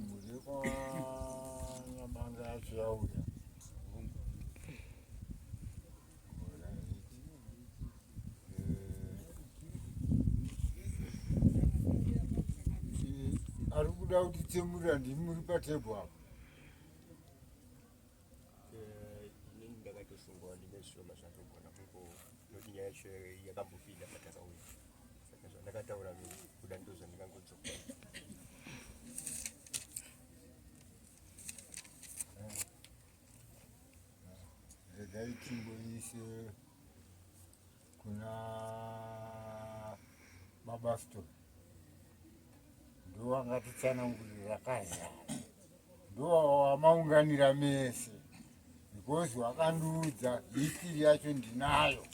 muri kwa nyamanga yachiauya ari kuda kuti tsemurira ndimuri patebho apo inini ndakatosungwa ndinezvoma zvatogona kungo noti nyaya yacho yakambofida patakauya saka zvandakataura kuda ndozvandingangodzoka regai timboise kuna mabaston ndowakatitsanangurira kaza ndowamaunganira mese because wakandiudza hitiri yacho ndinayo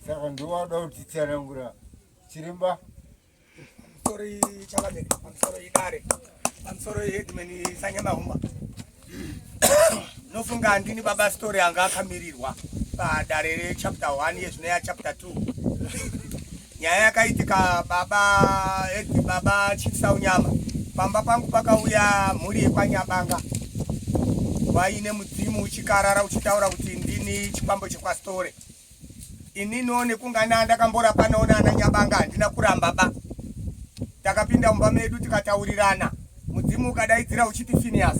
saka ndowada kutitsanangura chiremba sorry chakamere pamusoro idare pamusoro headman Sanyamahumba nofunga handini baba story anga akamirirwa padare rechapter 1 yezvino yachapter 2 nyaya yakaitika baba Chisaunyama pamba pangu pakauya mhuri yekwanyabanga vaine mudzimu uchikarara uchitaura kuti ndini chikwambo chekwastore ininiwo nekungana ndakambora naona ana Nyabanga handina kuramba ba takapinda mumba medu tikataurirana mudzimu ukadaidzira uchiti Phineas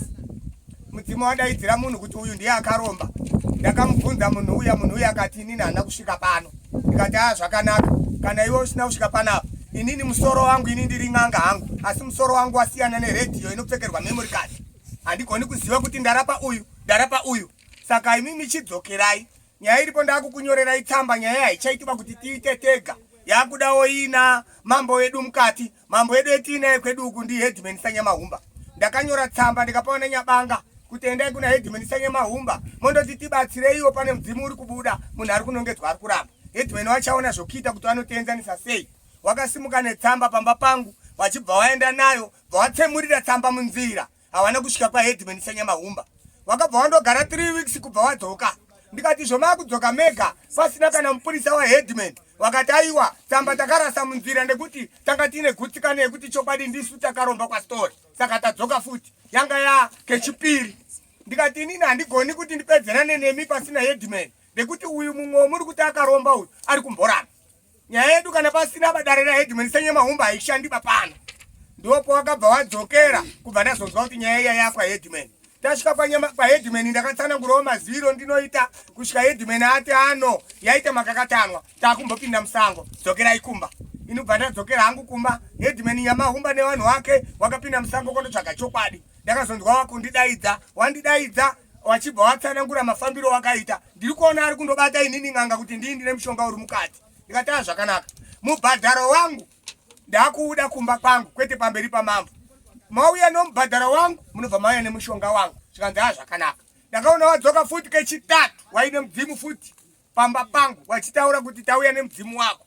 mudzimu wadaidzira munhu kuti uyu ndiye akaromba ndakamubvunza munhu uya akati inini handina kusvika pano ndikati zvakanaka kana iwe usina kusvika panapa inini musoro wangu ini ndiri n'anga hangu asi musoro wangu wasiyana neredhiyo inopfekerwa memory card handigoni kuziva kuti ndarapa uyu saka imimi chidzokerai nyaya iripo ndakukunyorerai tsamba nyaya haichaitiba kuti tiite tega yakudawo ina mambo wedu mukati mambo wedu etinaye kwedu uku ndi headman Sanyamahumba ndakanyora tsamba ndikapaona Nyabanga kuti endai kuna headman Sanyamahumba mondoti tibatsireiwo pane mudzimu uri kubuda munhu ari kunongedzwa ari kuramba headman wachaona zvokuita kuti vanotoenzanisa sei wakasimuka netsamba pamba pangu wachibva waenda nayo bvawatsemurira tsamba munzira hawana kusvika kwaheadman Sanyamahumba wakabva wandogara 3 weeks kubva wadzoka ndikati zvoma kudzoka mega pasina kana mupurisa waheadman wakati aiwa tsamba takarasa munzira ndekuti tanga tine gutsikana yekuti chokwadi ndisu takaromba kwastori saka tadzoka futi yanga kechipiri ndikati inini handigoni kuti ndipedzerane nemi pasina headman ndekuti uyu mumwe muri kuti akaromba uyu ari kumborana nyaya yedu kana pasina badare raheadman Sanyamahumba haishandi papano ndopo wakabva wadzokera kubva ndazonzwa kuti nyaya iya yakwaheadman tasvika paheadman ndakatsanangurawo maziro ndinoita kusvika headman ati yaita makakatanwa takumbopinda musango dzokerai kumba inobva ndadzokera hangu kumba headman Nyamahumba nevanhu vake wakapinda musango kondotsvaga chokwadi ndakazonzwa wakundidaidza wandidaidza wachibva watsanangura mafambiro wakaita ndiri kuona ari kundobata inini n'anga kuti ndine mushonga uri mukati ndikati zvakanaka mubhadharo wangu ndakuuda kumba kwangu kwete pamberi pamambo mauya nomubhadharo wangu munobva mauya nemushonga wangu zvikanzi zvakanaka ndakaona wadzoka futi kechitatu waine mudzimu futi pamba pangu wachitaura kuti tauya nemudzimu wako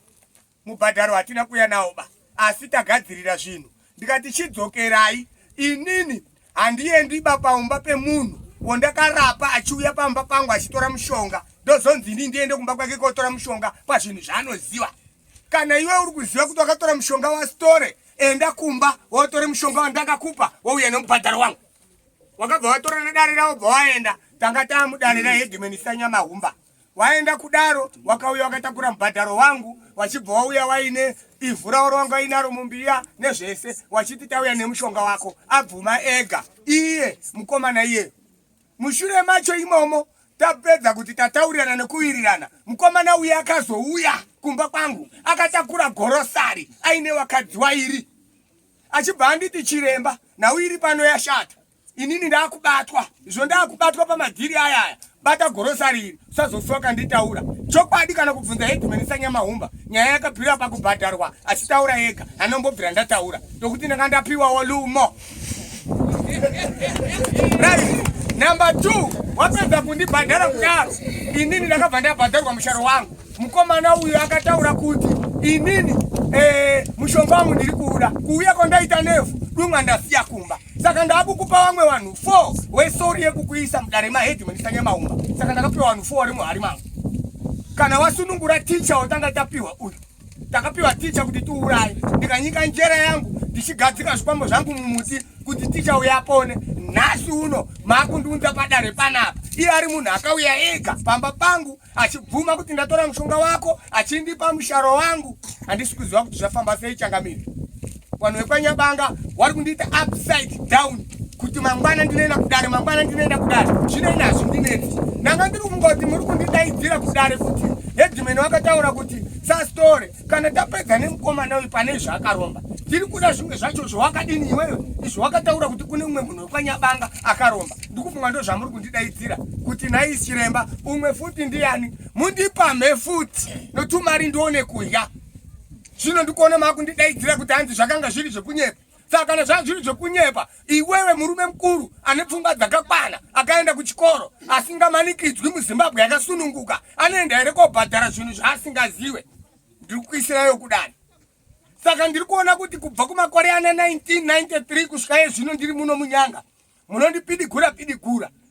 mubhadharo hatina kuuya nawo ba asi tagadzirira zvinhu ndikati chidzokerai inini handiendi paumba pemunhu wondakarapa achiuya pamba pangu achitora mushonga ndozonzi ini ndiende kumba kwake kotora mushonga pazvinhu zvaanoziva kana iwe uri kuziva kuti wakatora mushonga wastore enda kumba wotore mushonga wandakakupa wouya nemubhadharo wangu wakabva watora nedare ravo bva waenda tanga tamudare raheadman Sanyamahumba waenda kudaro wakauya wakatakura mubhadharo wangu wachibva wauya waine ivhu rauro wanga inaro mumbiya nezvese wachiti tauya nemushonga wako abvuma ega iye mukomana iye mushure macho imomo tapedza kuti tataurirana nekuwirirana mukomana uye akazouya kumba kwangu akatakura gorosari aine wakadzi wairi achibva anditi chiremba nauiri pano yashata inini ndakubatwa izvo ndakubatwa pamadhiri ayaya bata gorosari iri usazosoka nditaura chokwadi kana kubvunza headman Sanyamahumba nyaya yakabvira pakubhadharwa achitaura ega anombobvira ndataura ndokuti ndanga ndapiwawo lumo right. Number 2 wapedza kundibhadhara kudaro inini ndakabva ndabhadharwa musharo wangu mukomana uyu akataura kuti inini mushonga wangu ndiri kuuda kuuya kondaita nevhu dumwa ndasiya kumba saka ndakukupa vamwe vanhu 4 wesori yekukuisa mudare maheadman Sanyamahumba saka ndakapiwa vanhu 4 vari muhari mangu kana wasunungura ticha watanga tapiwa uyu takapiwa ticha kuti tiuraye ndikanyika njera yangu ndichigadzika zvikwambo zvangu mumuti kuti tichauya apone. Nhasi uno makundiunza padare panapa. Iye ari munhu akauya ega pamba pangu achibvuma kuti ndatora mushonga wako achindipa musharo wangu. Handisi kuziva kuti zvafamba sei changamiri. Vanhu vekwanyabanga vari kundiita upside down kuti mangwana ndinoenda kudare, mangwana ndinoenda kudare. Zvino ina hazvindinetsi. Ndanga ndiri kungoti muri kundidaidzira kudare kuti headman wakataura kuti sasitore kana tapedza nemukomana uyu pane zvaakaromba. Tiri kuda zvimwe zvacho zvawakadini iwewe. Izvo wakataura kuti kune umwe munhu wekwanyabanga akaromba. Ndikufunga ndo zvamuri kundidaidzira kuti nhai chiremba umwe futi ndiani mundipamhe futi notumari ndione kudya. Zvino ndikuona makundidaidzira kuti hanzi zvakanga zviri zvekunyepa. Saka kana zvanga zviri zvekunyepa, iwewe murume mukuru ane pfungwa dzakakwana akaenda kuchikoro asingamanikidzwi muZimbabwe yakasununguka anoenda here kobhadhara zvinhu zvaasingaziwe. Ndiri kuisirayo kudani. Saka ndiri kuona kuti kubva kumakore ana 1993 kusvika zvino ndiri muno munyanga munondipidigura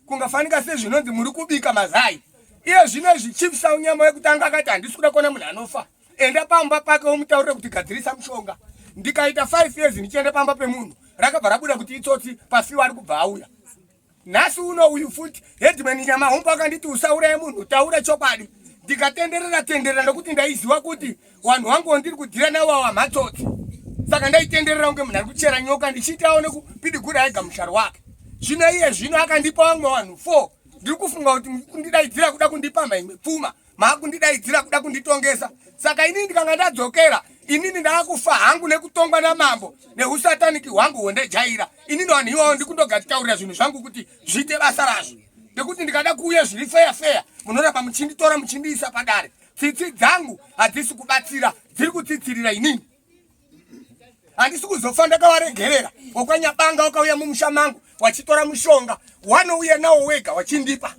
kungafanika sezvinonzi muri kubika mazai. Iye zvino Chief Saunyama wekutanga akati handisi kuda kuona munhu anofa. Enda pamba pake womutaurire kuti gadzirisa mushonga. Ndikaita 5 years ndichienda pamba pemunhu rakabva rabuda kuti itsotsi pafiwa ari kubva auya. Nhasi uno uyu futi headman Nyamahombo akanditi usauraye munhu taura chokwadi. Ndikatenderera nokuti ndaiziva kuti vanhu vangu ndiri kudhira navo wamhatsotsi. Saka ndaitenderera kunge munhu ari kuchera nyoka ndichiti aone kupidigura ega musharo wake. Zvino iye zvino akandipa vamwe vanhu 4. Ndiri kufunga kuti kundidaidzira kuda kundipamba imwe pfuma, makundidaidzira kuda kunditongesa. Saka inini ndikanga ndadzokera, inini ndaakufa hangu nekutongwa namambo nehusataniki hwangu hwendejaira. Inini vanhu ivavo ndikundogadzitaurira zvinhu zvangu kuti zviite basa razvo. Ndekuti ndikada kuuya zviri feya munoramba muchinditora muchindiisa padare. Tsitsi dzangu hadzisi kubatsira, dziri kutsitsirira inini. Handisi kuzofa ndakavaregerera. Wekwanyabanga wakauya mumusha mangu wachitora mushonga wanouya nawo wega wachindipa.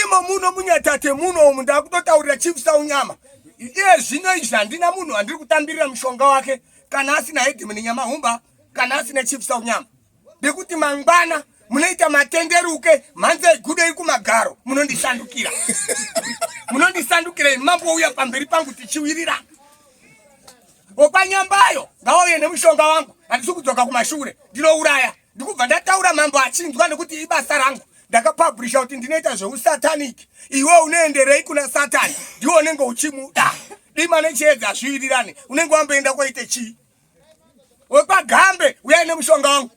Imo muno munyatate muno umu ndakutotaurira Chief Saunyama. Iye zvino izvi handina munhu andiri kutambirira mushonga wake kana asina headman Nyamahombo kana asina Chief Saunyama. Ndekuti mangwana munoita matenderuke mhanza igudo iri kumagaro munondisandukira. Munondisandukira mambo uya pamberi pangu tichiwirira. Okwanyambayo ngauye nemushonga wangu handisi kudzoka kumashure ndinouraya. Ndikubva ndataura mambo achinzwa nekuti ibasa rangu. Ndakapublisha kuti ndinoita zveusataniki. Iwe unoenderei kuna Satani ndiwo unenge uchimuda. Dima nechiedza hazviwirirane. Unenge wamboenda koite chii? Wekwagambe uyai nemushonga wangu.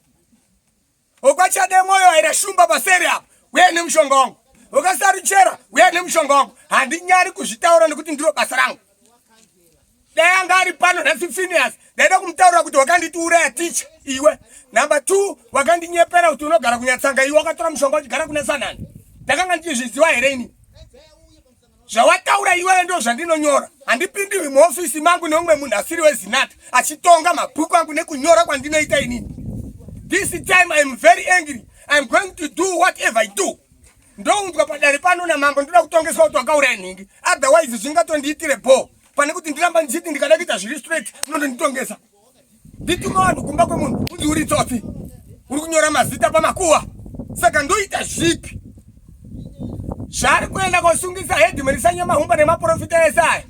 Wekwachade moyo aira shumba paseri apo uyai nemushonga wangu. Wekasaruchera uyai nemushonga wangu. Handinyari kuzvitaura nekuti ndiro basa rangu. Dai anga ari pano nhasi Phineas ndaida kumutaura kuti wakanditiuraya ticha iwe. Number 2 wakandinyepera kuti unogara kunyatsanga iwe wakatora mushonga uchigara kuna Sanani. Ndakanga ndichizviziva here ini. Zvawataura iwe ndo zvandinonyora. Handipindiwi muofisi mangu neumwe munhu asiri weZinata achitonga mabhuku angu nekunyora kwandinoita inini. This time I am very angry. I am going to do whatever I do. Ndounzwa padare pano namambo ndoda kutongeswa kuti wakauraya nhingi. Otherwise zvingatondiitire bho. Pane kuti ndiramba ndichiti ndikada kuita zviri straight munondonditongesa. Ndituma vanhu kumba kwemunhu kuti uri tsotsi. Uri kunyora mazita pamakuwa. Saka ndoita zvipi? Zvari kuenda kosungisa headman Nyamahombo nemaprofita ese aya.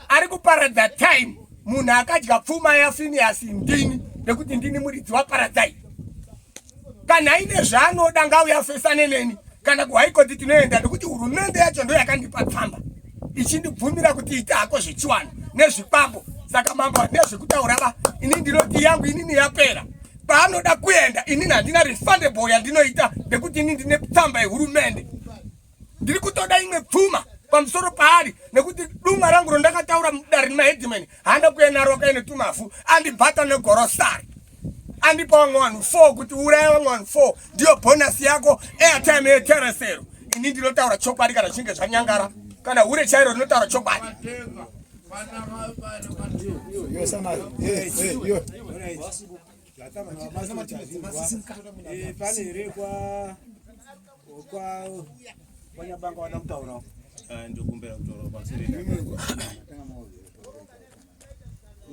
Ari kuparadza time. Munhu akadya pfuma yaPhineas ndini nekuti ndini muridzi waparadzayi. Kana aine zvaanoda ngauya afesane neni. Kana kuhigh court tinoenda nekuti hurumende yacho ndo yakandipa tsamba ichindibvumira kuti ita hako zvechiwana nezvikwambo. Saka mambo nezvekutaura ba inini ndinoti yangu inini yapera. Paanoda kuenda inini handina refundable yandinoita nekuti inini ndine tsamba yehurumende. Ndiri kutoda imwe pfuma pamusoro paari nekuti dumwa rangu rondakataura mudare nemaheadman handa kuya naro kaine tumafu andibhata negorosari. Andipa vamwe vanhu 4 kuti uraya vamwe vanhu 4 ndiyo bonus yako airtime yeteresero. Inini ndinotaura chokwadi kana zvinge zvanyangara. Kana hure chairo rinotaura chokwadi. Kwanyabanga wanamutaura ndokumbera kutaura pasiri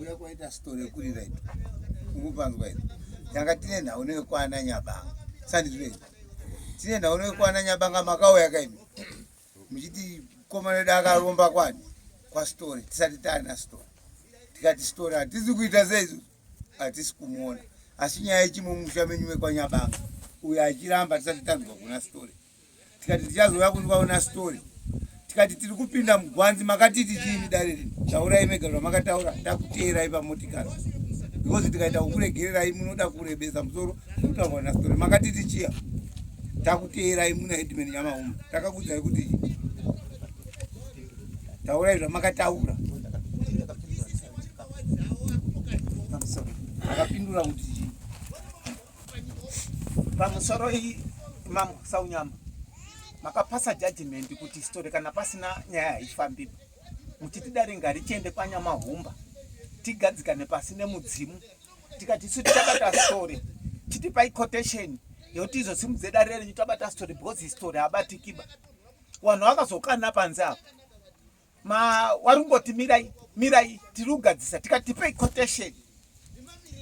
uya kwaita story kuri right umupanzwa ino yanga tine nhau nekwana Nyabanga sandizwe tine nhau nekwana Nyabanga makauya kaini muchiti komana daka romba kwani kwa story tisati tana story tikati story atizi kuita seizo hatisi kumuona. Asi nyaya yechimumusha menyume kwa Nyabanga uyo achiramba tisati tanzwa kuna story. Tikati tichazouya kundiwaona story. Tikati tiri kupinda mugwanzi makatiti chini dare rino. Taurai mega zvamakataura takuteerai pamotikari. Because tikaita kukuregererai munoda kurebesa musoro mutaura na story. Makatiti chia takuteerai muna headman Nyamahuma. Takakudzai kuti taurai zvamakataura. Akapindura kuti pamusoro Imam Saunyama makapasa judgment kuti story kana pasina nyaya ifambi mutitidare ngari chende kwa Nyamahumba tigadzikane pasine mudzimu tikati su tabata story titipai quotation yoti izo simudze dare renyu tabata story because story abatikiba wanhu vakazokana panze apo warungoti mirai tirugadzisa tikatipai quotation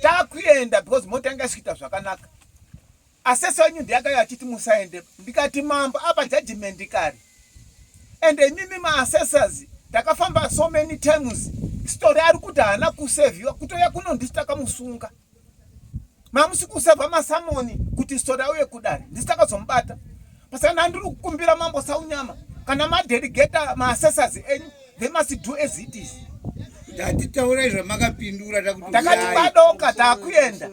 takuenda because motanga swita zvakanaka asese wenyu ndiyakaya achiti musaende ndikati mambo apa judgment kare ende mimi ma-assessors takafamba so many times story ari kuti haana kuseviwa kutoya kunondisitaka musunga mamusi kusevha masamoni kuti story auye kudare ndisitakazombata pasana ndiri kukumbira Mambo Saunyama kana madelegata ma-assessors enyu they must do as it is. Tatitaurai zvamakapindura takati badoka takuenda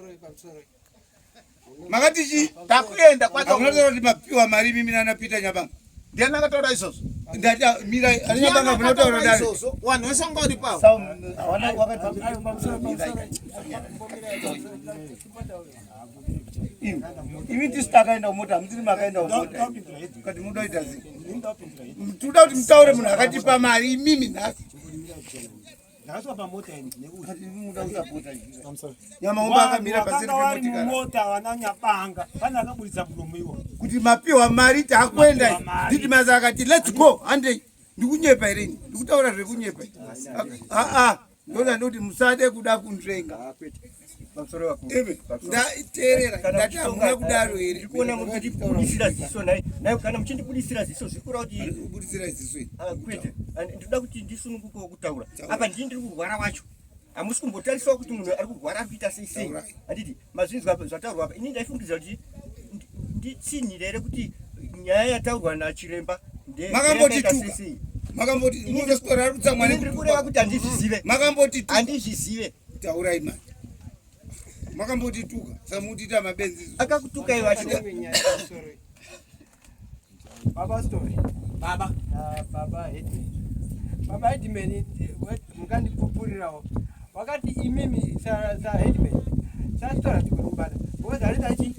makati takuenda kwaunataura kuti mapiwa mari mimi nana Peter Nyabanga ndiani akataura izvozvo ndata mira ari Nyabanga kunotaura dare wanhu vese vanga uri pavo imi tisi takaenda umota hamutiri makaenda umota kati mudoita zi toda kuti mutaure munhu akatipa mari imimi nhasi Nyamahumba akamira paseri pemotikari kuti mapiwa mari takuenda nditi masa akati let's go handei ndikunyepa ere ndikutaura zvekunyepa ndoda ndoti musade kuda kunzvenga ndaiteerera ndati hamuna kudaro here ndikuona muchindibudisira ziso naye kana muchindibudisira ziso zvikura kuti ubudisira ziso kwete ndoda kuti ndisununguke kutaura apa ndii ndiri kurwara wacho hamusi kumbotariswa kuti munhu ari kurwara ari kuita sei handiti mazvinzwa zvataurwa apa ini ndaifungidzira kuti nditsinhire here kuti nyaya yataurwa nachiremba makamboti munostora ari kutsamwa ndiri kureva kuti handizvizive handizvizive taurai mani makambotituka samutita mabenzi akakutuka iwe achida Baba story. Baba Headman mukandipupurirawo wakati imimi sa Headman sastora tikurumbana because alita chi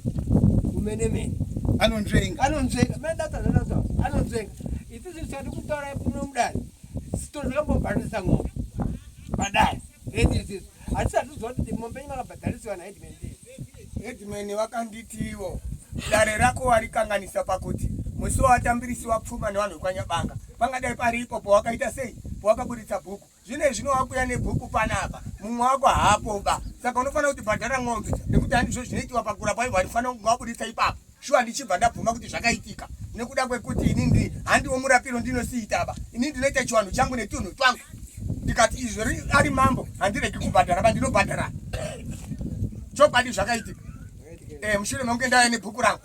umenemene anonzvenga mendatazanazva anonzvenga isisi tisati kutaura muno mudani sitori zakambobhadharisa ng'ombe padani edisisi hatisati kuziva kuti mombe yenyu makabhadharisiwa naHeadman Headman vakanditiwo dare rako warikanganisa pakuti musi watambirisiwa pfuma nevanhu vekwanyabanga pangadai paripo powakaita sei powakaburitsa bhuku zvine zvino wakuya nebhuku panapa mumwe wako hapoba saka unofanira kuti bhadhara ng'ombe nekuti handizvo zvinoitiwa pakura paivo harifanira kunge waburitsa ipapo shuwa ndichibva ndabvuma kuti zvakaitika nekuda kwekuti inini handiwo murapiro ndinosiitaba ini ndinoita chiwanhu changu netunhu twangu ndikati izvo ari mambo handiregi kubhadhara bandinobhadhara chokwadi zvakaitika mushure mekunge ndauya nebhuku rangu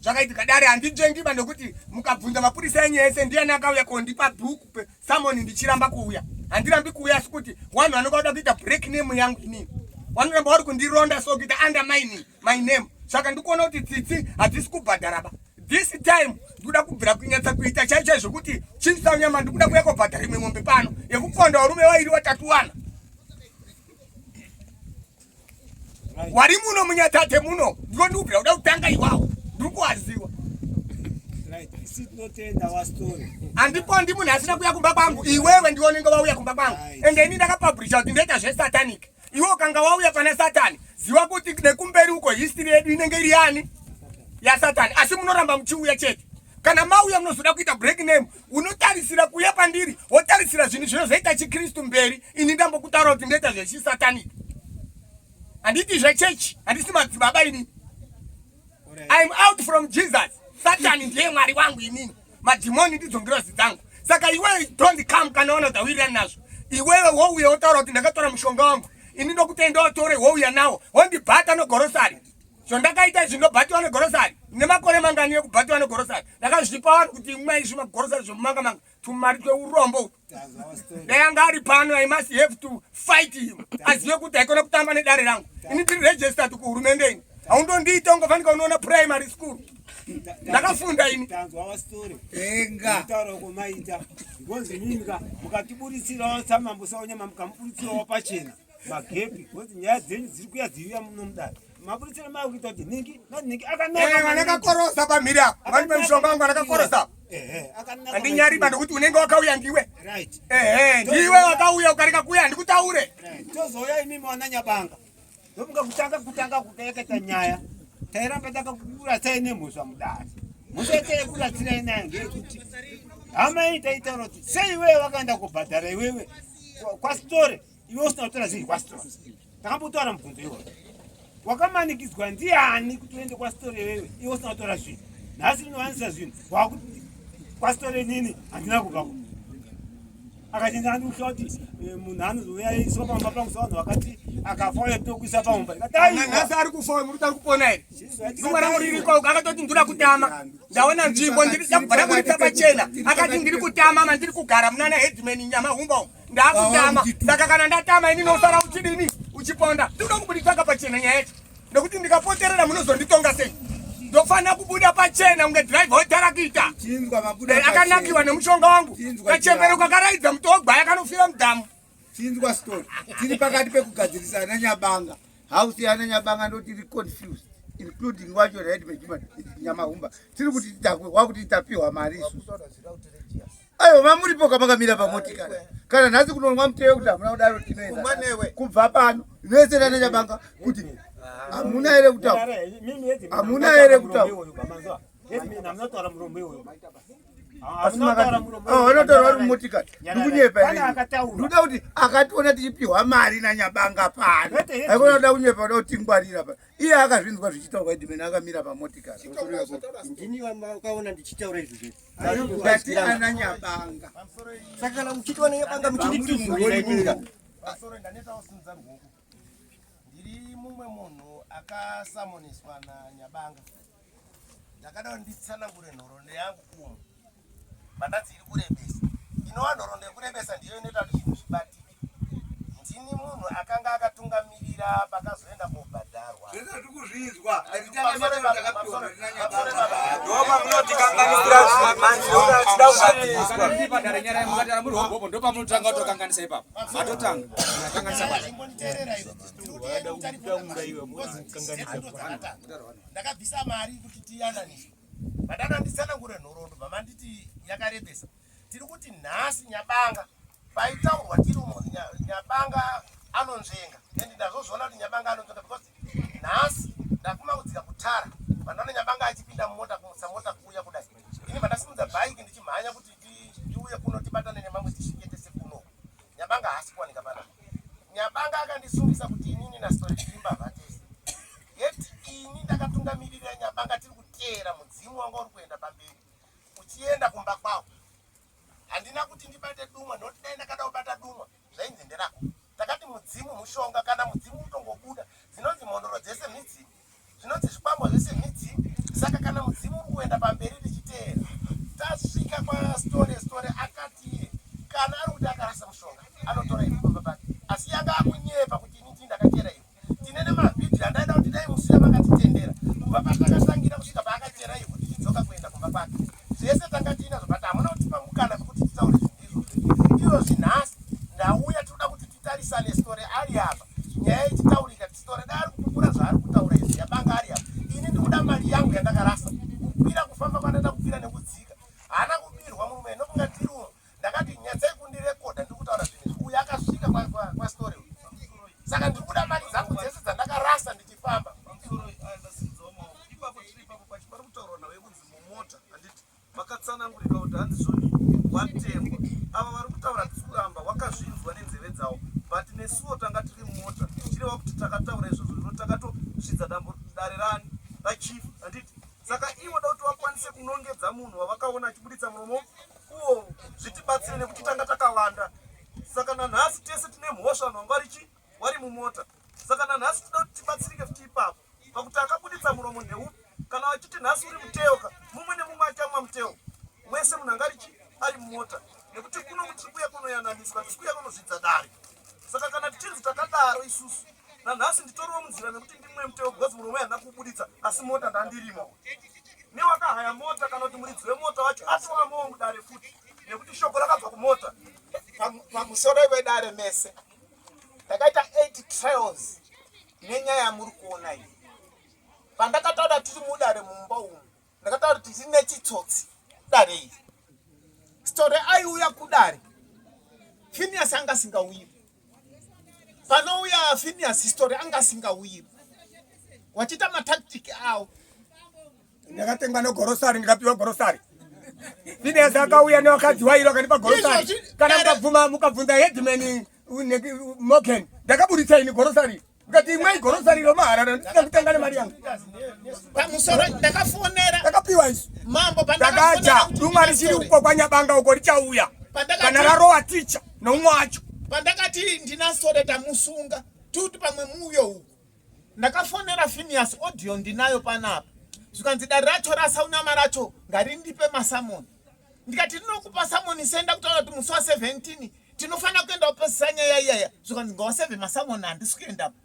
zvakaitika dare handinzvengiba nekuti mukabvunza mapurisa enyu ese ndiani akauya kondipa bhuku samoni ndichiramba kuuya handirambi kuuya sekuti vanhu vanonga vada kuita break name yangu inini vanoramba vari kundironda so kuita undermining my name saka ndikuona kuti tsitsi hadzisi kubhadharaba this time ndikuda kubvira kunyatsa kuita chaicho zvokuti chinsaunyama ndikuda kuya kobhadhara imwe ng'ombe pano yekuponda varume vairi vatatuwana wari muno munyatate muno ndiko ndikubvira kuda kutanga iwawo ndiri kuwaziwa handipo ndi munhu asina kuya kumba kwangu iwewe ndionenga wauya kumba kwangu ende ini ndakapublisha kuti ndoita zvesatanic iwe ukanga wauya pana satani ziva kuti nekumberi uko history yedu inenge iri yani yasatani asi munoramba muchiuya chete kana mauya munozoda kuita break name unotarisira kuya pandiri wotarisira zvinhu zvinozoita chikristu mberi ini ndambokutaura kuti ndoita zvechisatanic handiti zvechechi handisi madzibaba inini I'm out from Jesus. Satan ndiye mwari wangu inini. Madimoni ndidzo ngirozi dzangu. Saka iwewe don't come kana ona utawirira nazvo. Iwewe wouya utaura kuti ndakatora mushonga wangu. ini ndokuti ndotore wouya nawo wondibhata negorosari zvondakaita zvinobhatiwa negorosari nemakore mangani ekubhatiwa negorosari ndakazvipa vanhu kuti imwai zvimagorosari zvomumanga tumari tweurombo dai anga ari pano I must have to fight him azive kuti haikona kutamba nedare rangu ini tiri registered kuhurumende ini haundondiita ungofanika unoona primary school ndakafunda ini tanzwa wastori enga tauro kumaita ngozi nyika mukatiburitsirawo samambosaunyama mukamuburitsirawo pachena magepi ngozi nyaya dzenyu dziri kuya dziuya muno mudare maburitsira mai kuita kuti ningi ndakakorosa pamhiri ako ngatipe mushonga wangu ndakakorosa handinyari bado kuti unenge wakauya ndiwe ndiwe wakauya ukareka kuya ndikutaure tozoya imimi wananyabanga ndomuka kutanga kukaeketa nyaya tairamba takakuratsai nemhosva mudare mhosva yekuratsirai nayo ngeyekuti hamai taitaura kuti sei iwewe wakaenda kubhadhara iwewe kwasitore iwe usina kutora zvinhu kwasitore takambotaura mubvunzo iwoyo wakamanikidzwa ndiani kuti uende kwasitore iwewe iwe usina kutora zvinhu nhasi rinowanisa zvinhu wakuti kwasitore nini handina kubvako akachinda andikuhla kuti munhu anozouya iswa pamba pangu savanhu vakati akafa tokuisa pamumba nhasi ari kufa muri tari kupona here rumwe rangu ririko akatoti ndira kutama ndaona nzvimbo ndakubva ndaburitsa pachena akati ndiri kutama mandiri kugara munana headman nyamahumba umu ndakutama saka kana ndatama ini nosara uchidini uchiponda ndinoda kubuditsaka pachena nyaya yacho nekuti ndikapoterera munozonditonga sei ndofanira kubuda pachena unge drive wetarakita akanakiwa nemushonga wangu kachemberuka karaidza mutogwaya kanofira mudhamu chinzwa story tiri pakati pekugadzirisa ananyabanga house yananyabanga ndotiri confused including wacho nyamahumba tiri kuti titakwe wakuti tapiwa mari isu ayo mamuripo kamakamira pamotikari kana nhasi kunonwa muteo kuti hamuna kudaro tinoenda kubva pano vese nananyabanga kuti hamuna here kutaura hamuna here kutaura vanotaura vari mumotikari ndikunyepa ndoda kuti akationa tichipiwa mari nanyabanga pano aikona kuda kunyepa kuda kutingwarira pa iye akazvinzwa zvichitaurwa idhimeni akamira pamotikari ndini wakaona ndichitaura izvozvo ngati ananyabanga saka kana muchitiwa nanyabanga muchinditimuroininga ndiri mumwe munhu akasamoniswa nanyabanga ndakada nditsanangure nhoroondo yangu kumwe mandazi iri kurebesa inova nhoroondo yekurebesa ndiyo inoita kuti zvinhu zvibatike ndini munhu akanga akatungamirira pakazoenda kobhadharwa ndakabvisa mari kuti tiyandanise madada nditsanangure nhoroondo vamanditi yakarebesa tiri kuti nhasi nyabanga paitaurwa tiri nyabanga anonzvenga endi ndazozviona kuti nyabanga anonzvenga because nhasi ndakuma kudzika kutara vandaona nyabanga achipinda mumota kumutsa mota kuuya kudai ini vandasimudza bhaiki ndichimhanya kuti ndiuye kuno tibatane nemamwe tisviketese kuno nyabanga haasi kuwanika panapa nyabanga akandisungisa kuti inini nastori tirimbavha tese yeti ini ndakatungamirira nyabanga tiri kuteera mudzimu wanga uri kuenda pamberi uchienda kumba kwavo handina kuti ndibate dumwa noti dai ndakada kubata dumwa zvainzi nderako takati mudzimu mushonga kana mudzimu utongobuda dzinonzi mhondoro dzese midzimu zvinonzi zvikwambo zvese midzimu saka kana mudzimu uri kuenda pamberi tichiteera tasvika kwastori akati kana ari kuti akarasa mushonga anotora ivi pamba pake asi yanga akunyepa kuti ini tii ndakachera ivi tine nemavhidhiyo andaida kuti dai musiya vakatitendera kubva patakatangira kusvika paakachera ivo tichidzoka kuenda kumba kwake zvese tanga tiinazvo but hamuna kutipa mukana vekuti titaure zvinhu izvozvo izvozvi nhasi ndauya tinoda kuti titarisane stori ari apa nyaya ichitaurika stori da ari kupupura zvaari kutaura izvi yabanga ari apa ini ndikuda mari yangu yandakarasa kupira kufamba kwandaida kupira nekudzika haana kubirwa murume nokunga tiriwo ndakati nyatsai kundirekodha ndiri kutaura zvinhu izvi uyu akasvika kwastori saka ndiri kuda mari dzangu dzese dzandakarasa ndichifamba makatsanangurika kuti handizvoni watengwa ava vari kutaura tikuramba wakazvinzwa nenzeve dzavo but nesuwo tanga tiri mumota tichireva kuti takataura izvozvo zvino takatosvidza dare rani rachief handiti saka ivo da kuti vakwanise kunongedza munhu wavakaona achibuditsa muromo uwo zvitibatsire nekuti tanga takawanda saka nanhasi tese tine mhosva vanhu vanga wari mumota saka nanhasi toda kuti tibatsirike futi ipapo pakuti akabuditsa muromo ndeupi kana vachiti nhasi uri muteoka mumwe nemumwe achamwa muteo wese munhu anga ari mumota nekuti kuno kuti kuya kunoyananiswa tisi kuya kunozvidza dare saka kana tichinzi takadaro isusu nanhasi nditoriwo munzira nekuti ndimwe muteo because muromo yandina kubuditsa asi mota ndandirimo newakahaya mota kana kuti muridzi wemota wacho atovamowo mudare futi nekuti shoko rakabva kumota pamusoro wedare mese takaita 8 trials nenyaya yamuri kuona iyi. Pandakataura tiri mudare mumba umu ndakataura kuti tine chitsotsi dare iri. Story aiuya kudare Phineas anga singauyi. Panouya Phineas story anga singauyi. Wachita matactic awo. Ndakatengwa negorosari ndikapiwa gorosari. Phineas akauya nevakadzi wairo akanipa gorosari. Kana mukabvunza headman Morgan ndakaburitsa ini gorosari. Ngati imwe gorosari romahara ndisina kutenga nemari yangu. Pamusoro ndakafonera ndakapiwa isu. Mambo pandakaja dumwe richiri uko kwa Nyabanga uko richauya. Kana rarowa ticha nomwe wacho. Pandakati ndina story tamusunga tuti pamwe muyo uko. Ndakafonera Phineas audio ndinayo panapa. Zvikanzi dare racho rasaunama racho ngarindipe masamoni. Ndikati ndinokupa samoni senda kutaura kuti musi wa 17 tinofana kuenda kupesisa nyaya iyaya. Zvikanzi ngawasevhe masamoni handisi kuendapo.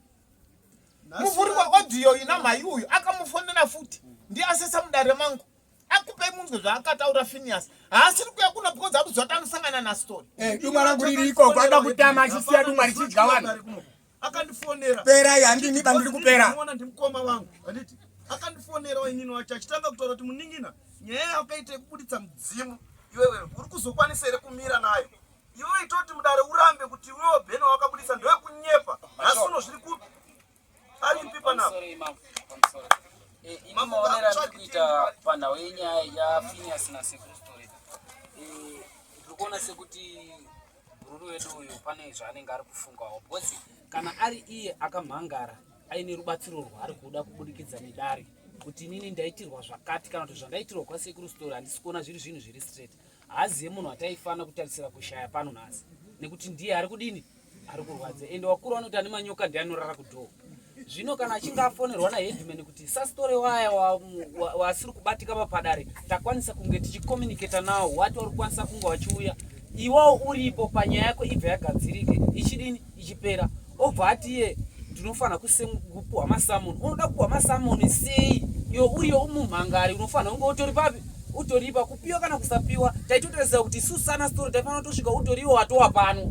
Muvhuri weaudio ina mai uyu akamufonera futi ndiasesa mudare mangu akupe munzwe zvaakataura Phineas haasiri kuya kuno because ari zvati anosangana nastori dumwe rangu riri iko kwada kutama achisiya dumwe richidya vanhu akandifonera pera yandini bandiri kupera mwana ndimukoma wangu anditi akandifonera wainini wacho achitanga kutaura kuti muningina nyaya yakaita yekubuditsa mudzimu iwewe uri kuzokwanisa here kumira nayo iwewe itoti mudare urambe kuti iwewe bhena wakabuditsa ndoyekunyepa nhasi uno zviri kupi ari mpipa napo ini maonera ndikuita panhau yenyaya yaPhineas naSekuru Story. Ndikuona sekuti ruru wedu uyu pane zvaanenge ari kufungawo because kana ari iye akamhangara aine rubatsiro rwaari kuda kubudikidza nedare kuti inini ndaitirwa zvakati kana kuti zvandaitirwa kwaSekuru Story handisi kuona zviri zvinhu zviri straight. Haaziye munhu ataifana kutarisira kushaya pano nhasi nekuti ndiye ari kudini ari kurwadza ende wakuru vanoti ane manyoka ndiye anorara kudhoo. Zvino kana achinge afonerwa naheadman kuti sastory waya wasiri kubatika papadare takwanisa kunge tichikomunicata nawo wati vari kukwanisa kunge wachiuya iwawo uripo panyaya yako ibva yagadzirike ichidini ichipera obva ati iye ndinofanira kupuwa masamoni. Unoda kupuwa masamoni sei iwe uriyo umumhangari unofanira kunge utori papi utoripa kupiwa kana kusapiwa taitotarisa kuti isusu sana story taifanira kutosvika utoriwo watowa pano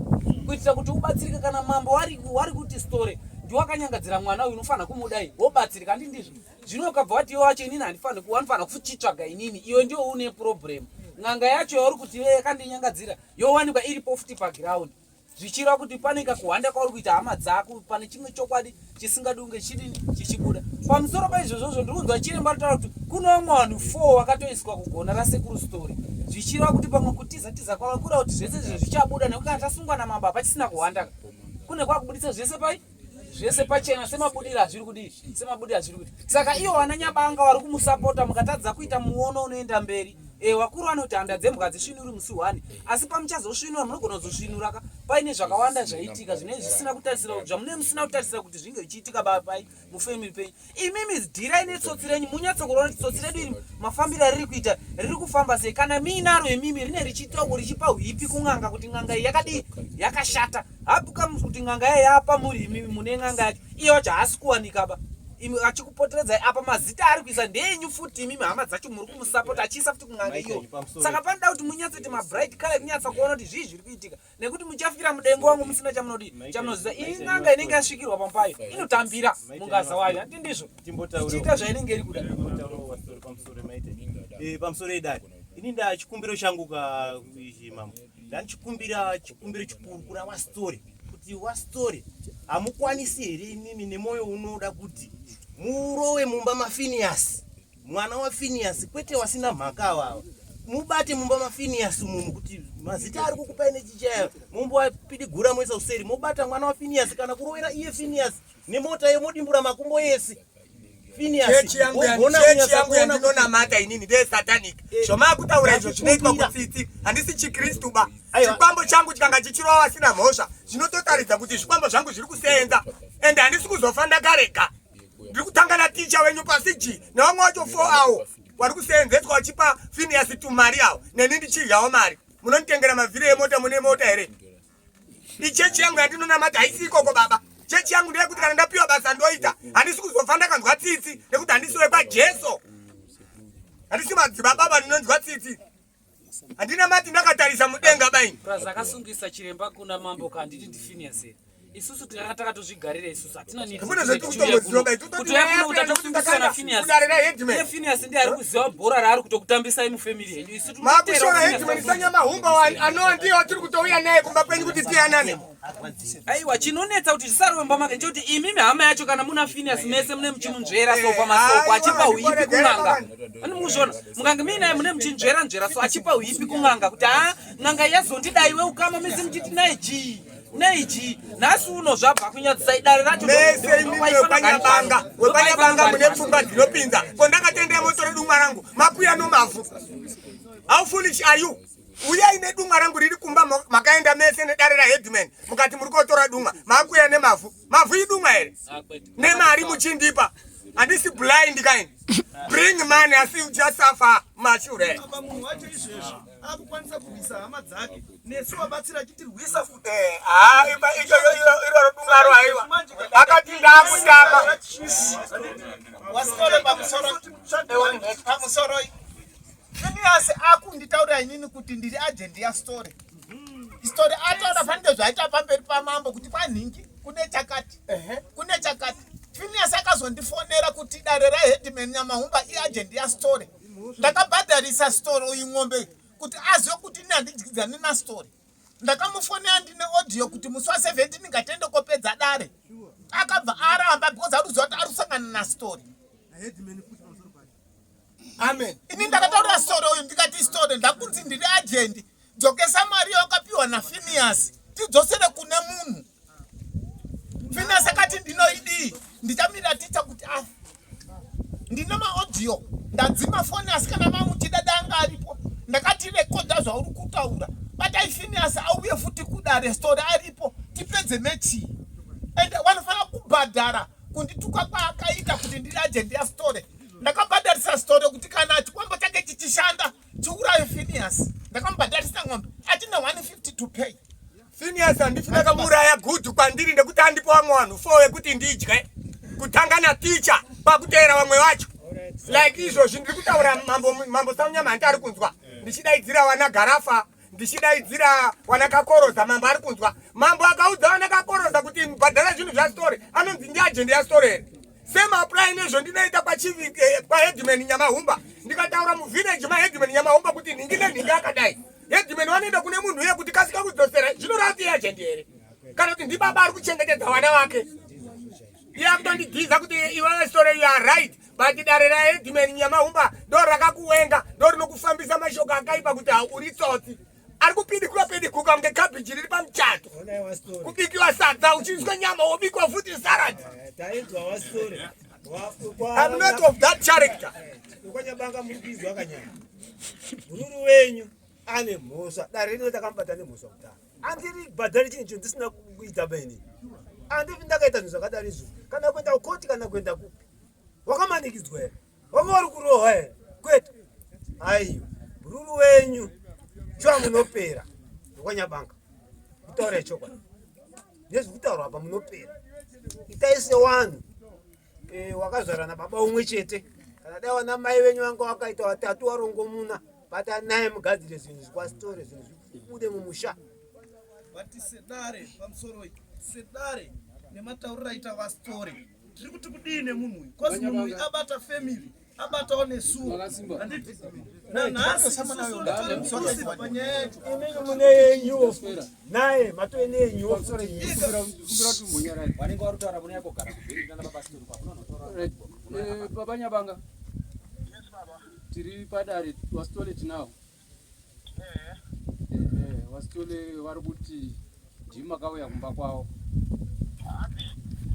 kuitira kuti ubatsirike kana mambo wari kuti story ndiwakanyangadzira mwana uyu unofanira kumudai wobatsirika handi ndizvo. Zvino ukabva wati iwe wacho inini wanofanira kuchitsvaga inini iwe ndio une problem. N'anga yacho yauri kuti iwe yakandinyangadzira yowanikwa iripo futi paground zvichireva kuti panenge kuhwanda kwauri kuita hama dzako pane chimwe chokwadi chisingadi kunge chidini chichibuda. Pamusoro paizvozvozvo ndikunzwa chiremba ritaura kuti kuno vamwe vanhu 4 vakatoiswa kugona raSekuru Story zvichireva kuti pamwe kutiza kwakakura kuti zvese izvi zvichabuda nekuti kana tasungwa namamba pachisina kuhwanda kune kwakubuditsa zvese pachena semabudira zviri kudii semabudira zviri kuti saka iwo vana Nyabanga vari kumusapota mukatadza kuita muono unoenda mberi wakuru vanoti handa dzembwa hadzisvinuri musi 1 asi pamuchazosvinura munogona kuzosvinura paine zvakawanda zvaitika zvinenge zvisina kutarisira kuti zvamune musina kutarisira kuti zvinge zvichiitika pai mufamily penyu. Imimi dhirai netsotsi renyu munyatsokuona kuti tsotsi redu iri mafambiro riri kuita riri kufamba sei kana miinaro yemimi rine richipa hwipi kun'anga kuti n'anga iyi yakadii yakashata hapuka kuti n'anga yayo yapa muri imimi mune n'anga yacho iye wacho haasi kuwanikaba imi achikupoteredzai apa mazita ari kuisa ndenyu futi imimi hama dzacho muri kumusapota achiisa futi kun'anga iyo. Saka panoda kuti munyatsoti mabright color kunyatsa kuona kuti zvii zviri kuitika nekuti muchafira mudengo wangu musina chamunoziva iyi n'anga inenge yasvikirwa pampayo inotambira mungaza wayo hati ndizvo ichiita zvainenge iri kuda. Pamusoro edare ini ndachikumbiro changu mambo ndanchikumbira chikumbiro chikuru kuna waStory kuti waStory hamukwanisi here imimi nemoyo unoda kuti murowe mumba maPhineas mwana waPhineas kwete wasina mhaka avava mubate mumba maPhineas mumu kuti mazita ari kukupai nechichayo mumboapidigura moisa useri mobata mwana waPhineas kana kurowera iye Phineas nemota yemodimbura makumbo yese chechi yangu yandinonamata inini ndeye satanic zvoma kutaura izvo zvinoitwa kutsitsi handisi chikristu ba chikwambo changu chikanga chichirova vasina mhosva zvinototaridza kuti zvikwambo zvangu zviri kusenza ende handisi kuzofa ndakarega. Ndiri kutanga naticha wenyu pasiji nevamwe wacho 4 awo wari kuseenzeswa wachipa Phineas tumari awo neni ndichidyawo mari. Munonditengera mavhiri emota mune mota here? Ichechi yangu yandinonamata haisi ikoko baba. Chechi yangu ndeyekuti kana ndapiwa basa ndoita. Handisi kuzofa ndakanzwa tsitsi nekuti handisi wekwaJesu. Handisi madzibaba baba ndinonzwa tsitsi. Handina mati ndakatarisa mudenga baini. Zvakasungisa chiremba kuna mambo kanditi ndiPhineas. Isusu takatozvigarira isusu hatina nini. Phineas ndiye ari kuziva bhora raari kutokutambisai mufamily yenyu. Isu makushora Headman sanyama humba anova ndiye watiri kutouya naye kumba kwenyu kuti tiyanane. Aiwa chinonetsa kuti zvisarwemba make nchekuti imimi hama yacho kana muna Phineas mese mune muchimunzvera so pamasoko achipa huipi kun'anga. Ani muzvona mungange muinaye mune muchinzvera so achipa huipi kun'anga kuti n'anga yazondidaiwe ukama mese muchiti naiji. Neiji nasi uno zvabva kunyadzisa idare racho mese imimi wepanyabanga mune pfungwa dzinopinza kondakatendea motore dumwa rangu mapuya nomavhu. How foolish are you? Uyai nedumwa rangu riri kumba makaenda mese nedare raHeadman mukati muri kotora dumwa makuya nemavhu. Mavhu idumwa here nemari muchindipa. Handisi blind kind. Bring money asi just suffer mashure. Munhu wacho izvezvo akukwanisa kubvisa hama dzake nesu wabatsira chitirwisa futi. Iroro dumaro aiwa akati ndakutama wasitore pamusoro Phineas akunditaurira inini kuti ndiri agent yastory. Story ataura fanike zvaita pamberi pamambo kuti panhingi kune chakati kune chakati. Phineas akazondifonera kuti dare raHeadman Nyamahumba iagent yastory. Ndakabhadharisa story uyu ng'ombe kuti azive kuti ini handidzidzani nastory. Ndakamufonera ndine audio kuti musi wa17 ndingatende kopedza dare. Akabva aramba because ari kuziva kuti ari kusangana nastory. Amen. Ini ndakataura story uyu ndikati story ndakunzi ndiri agent. Dzokesa mari yakapiwa naPhineas tidzosere kune munhu. Phineas akati ndinoidii ndichamira ticha kuti ndine maaudio ndadzima foni asi kana mamuchida danga aripo ndakati rekodha zvauri kutaura batai Phineas auye futi kudare story aripo tipedze mechi ende vanofanira kubhadhara kundituka kwaakaita kuti ndiri agent yastory. Ndakabhadharisa story kuti kana chikwambo chake chichishanda chiuraye Phineas. Ndakamubhadharisa ng'ombe atina 150 to pay. Phineas handifuna kamuraya gudhu kwandiri ndekuti andipo vamwe vanhu 4 wekuti ndidye kutanga naticha pakuteera vamwe vacho like izvozvi ndiri kutaura mambo Saunyama handari kunzwa ndichidaidzira wana Garafa ndichidaidzira wana Kakoroza mambo ari kunzwa. Mambo akaudza wana Kakoroza kuti mubhadhara zvinhu zvastory anonzi ndiagent yastory here. Same apply nezvo ndinoita paHeadman Nyamahumba ndikataura muvillage maHeadman Nyamahumba kuti nhingi nenhingi akadai Headman wanoenda kune munhu uye kuti kasika kudzosera zvinorati agent here kana kuti ndibaba ari kuchengetedza vana vake. Iye akutondigiza kuti iwe story you are right but dare raHeadman Nyamahumba ndo rakakuwenga ndo rinokufambisa mashoko akaipa kuti uri tsotsi. Ari kupidikuka ngekabhiji riri pamuchato kubikiwa sadza uchiswe nyama wobikwa futi salad. I'm not of that character. Ukanyabanga murikizwa kanyama mururu wenyu ane mhosva dare rino takamubata nemhosva kutanga andiri bhadhari chinhu chinhu ndisina kuita baini andivi ndakaita zvinhu zvakadari izvo kana kuenda kukoti kana kuenda kupi wakamanikidzwa here wanga vari kurohwa here kwete aiwa mururu wenyu shuwa munopera ukanyabanga kutaura chokwadi nezvi kutaurwa apa munopera itai sewanhu wakazvarana baba umwe chete kana dai wana mai venyu vanga wakaita vatatu varongomuna bata naye mugadzire zvinhu zvikwasitore zvinhu zvibude mumusha. Vati sedare pamusoro sedare nematauriro aita vastory tiri kuti kudii nemunhu uyu kozi munhu uyu abata family abatawo nesuwo handiti nanhasi panyaya yacho imene mune yenyu naye matoene yenyu vanenge varutaura mune yakogara kubhirirana papasitori Baba Nyabanga tiri padare wasitole tinawo wasitole vari kuti ndimi makauya kumba kwavo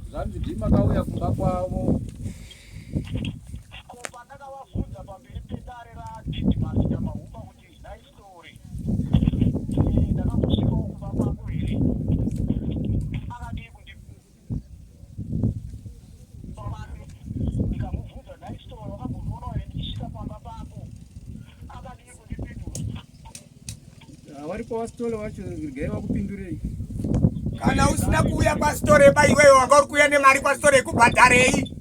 zvanzi ndimi makauya kumba kwavo pandakavabvunza pamberi pedare raHeadman Nyamahumba kuti nhai story ndakambosvikawo kumba kwako here akadii kundibvunza wasitole wacho regai vakupindurei. Kana usina kuuya pasitore ba iwewe wanga uri kuuya nemari pasitore yekubhadharei.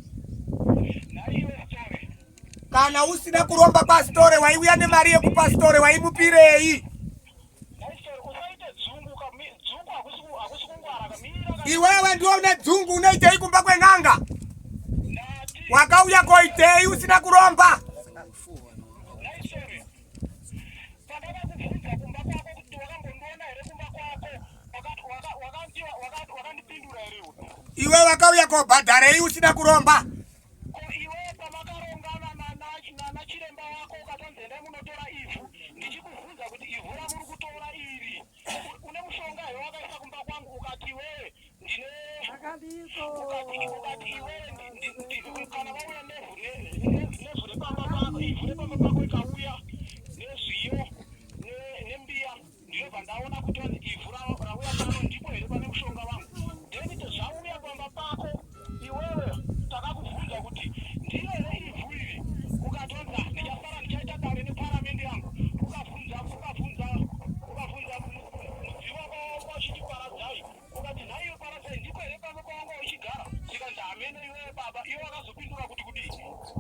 Kana usina kuromba pasitore waiuya nemari yekupasitore waimupirei. Iwewe ndio une dzungu unoitei kumba kwen'anga. Wakauya koitei usina kuromba. Iwe wakauya kobhadharei usina kuromba.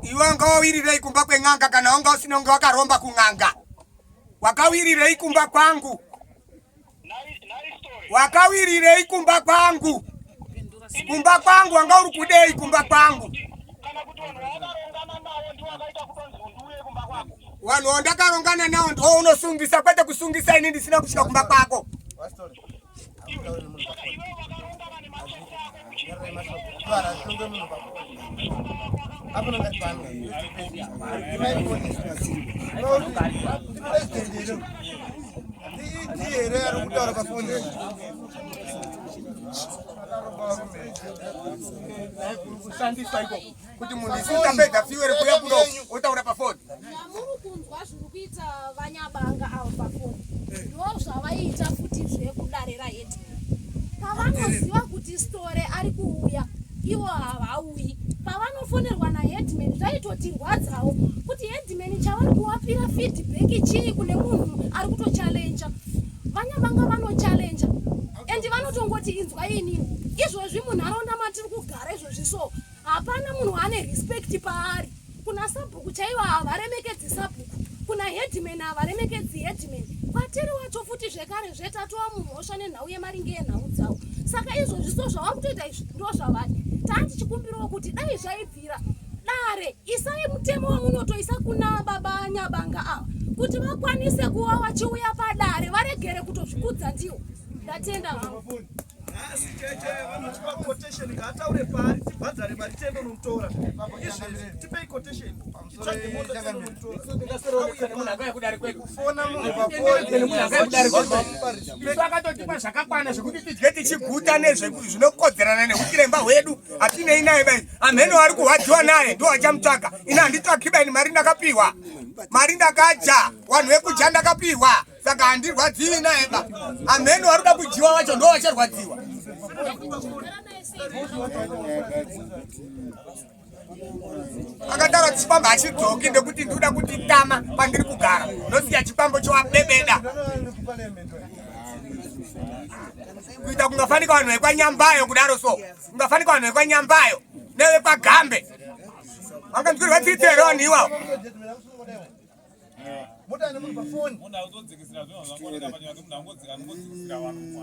Iwe ngawirirei kumba kweng'anga kana wanga usina unga wakaromba kung'anga. Wakawirirei kumba kwangu. Wakawirirei kumba kwangu. Kumba kwangu wanga uri kudei kumba kwangu. Vanhu wandakarongana navo ndo unosungisa kwete kusungisa ini ndisina kusvika kumba kwako. Kushandiswa iko kuti munhu isingapedza fiwere kuya kuno utaura pafoni. Muri kunzwa zviri kuita Vanyabanga avo pafoni. Ndo zvavaita futi zvekudarira heti. Pavanoziva kuti Story ari kuuya, ivo havauyi. Pavanofonerwa naHeadman zvaitotirwadzawo kuti Headman chavari kuvapira feedback chii kune munhu ari kutochallenge. Vanyabanga vanochallenge and vanotongoti inzwai inini. Izvozvi munharaunda matiri kugara izvozvi so hapana munhu ane respect paari. Kuna Sabhuku chaiva havaremekedzi Sabhuku, kuna Headman havaremekedzi Headman. Kwatiri wacho futi zvekare zvetatowa mumhosva nenhau yemaringe enhau dzavo. Saka izvozvi so zvava kutoita izvi ndo zvavari. Tati chikumbiro kuti dai zvaibvira dare isai mutemo wamunotoisa kuna baba Nyabanga ava kuti vakwanise kuva vachiuya padare varegere kutozvikudza ndiwo. Ndatenda hangu. Quotation ngataure pari tibhadhare mari tendo nomutora izvezvi tipei quotation tsvage moto tendo Fona munhu pafoni akatotipa zvakakwana zvekuti tidye tichiguta nezvinokodzerana neukiremba hwedu hatinei naye bai. Amheno ari kurwadziwa naye ndo achamutsvaga. Ina handitsvaki bai mari ndakapiwa. Mari ndakaja. Vanhu vekuja ndakapiwa. Saka handirwadziwi naye ba. Amheno ari kuda kudyiwa wacho ndo acharwadziwa. Akataura chipambo hachidzoki ndekuti ndoda kuti tama pandiri kugara. Ndosiya chipambo chovabebeda. Kuita kungafanika vanhu vekwanyambayo kudaro so. Kungafanika vanhu vekwanyambayo nevekwagambe. Vanganzwirwa tsitsi here vanhu iwavo.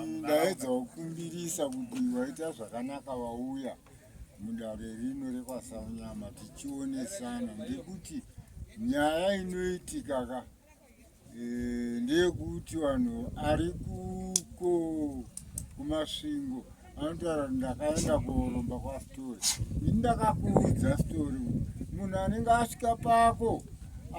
Ndaedza kukumbirisa kuti waita zvakanaka wauya mudare rino rekwasanyama tichionesana ndekuti nyaya inoitika ka ndeyekuti vanhu ari kuko kumasvingo anotaura ndakaenda koromba kwaStory. Ini ndakakuudza Story munhu anenge asvika pako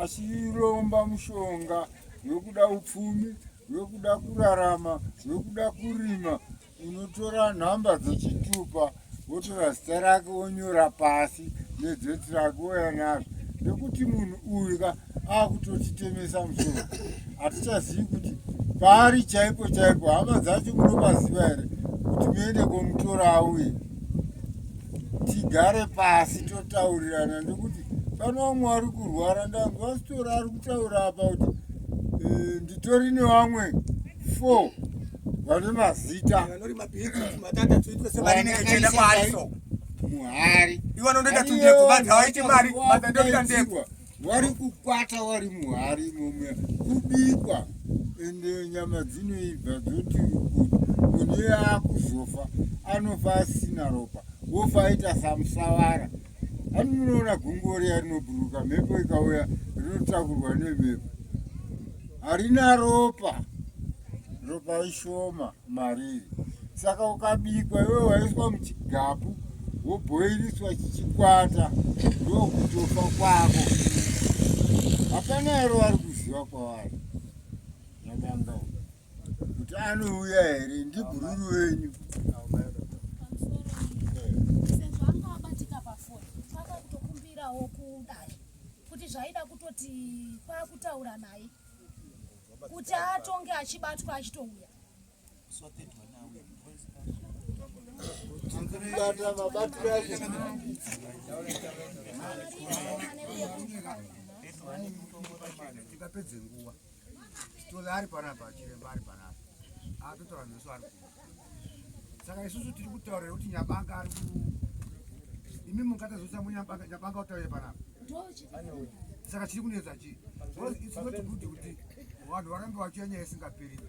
achiromba mushonga wekuda upfumi, wekuda kurarama, wekuda kurima, unotora nhamba dzechitupa wotora zita rake wonyora pasi nedzeti rake woya nazvo. Nekuti munhu uyu ka akutotitemesa musoro. Hatichazivi kuti paari chaipo chaipo. Hama dzacho munopaziva here kuti muende komutora auye tigare pasi totaurirana. Nekuti pana vamwe vari kurwara. Ndanzwa Story ari kutaura apa kuti nditori nevamwe 4 vane mazita muhari wari kukwata wari muhari momwe kubikwa ende nyama dzinoibva dzoti mune akuzofa anofa asina ropa wofa aita samusavara. Ani munoona gungori rinobhuruka mhepo ikauya rinotakurwa nemhepo harina ropa ishoma mariri. Saka ukabikwa iwe waiswa muchigapu wobhoiliswa chichikwata ndokutofa kwako. Hapana ero vari kuziva kwavari Nyabanga kuti anouya here ndibhururu wenyu. Sezvo anga abatika pafoni paka kutokumbirawo kudai kuti zvaida kutoti kwakutaura naye kuti atonge achibatwa achitouya. Bata mabatiro acho tikapedze nguva titola ari panapa chiremba ari panapa atotaura nesu ari kuva. Saka isusu tiri kutaurira kuti Nyabanga ari imi mungatazoisa Nyabanga utaure panapa. Saka chiri kunetsa chii isinotigudi kuti vanhu varambe vachienya isingaperi.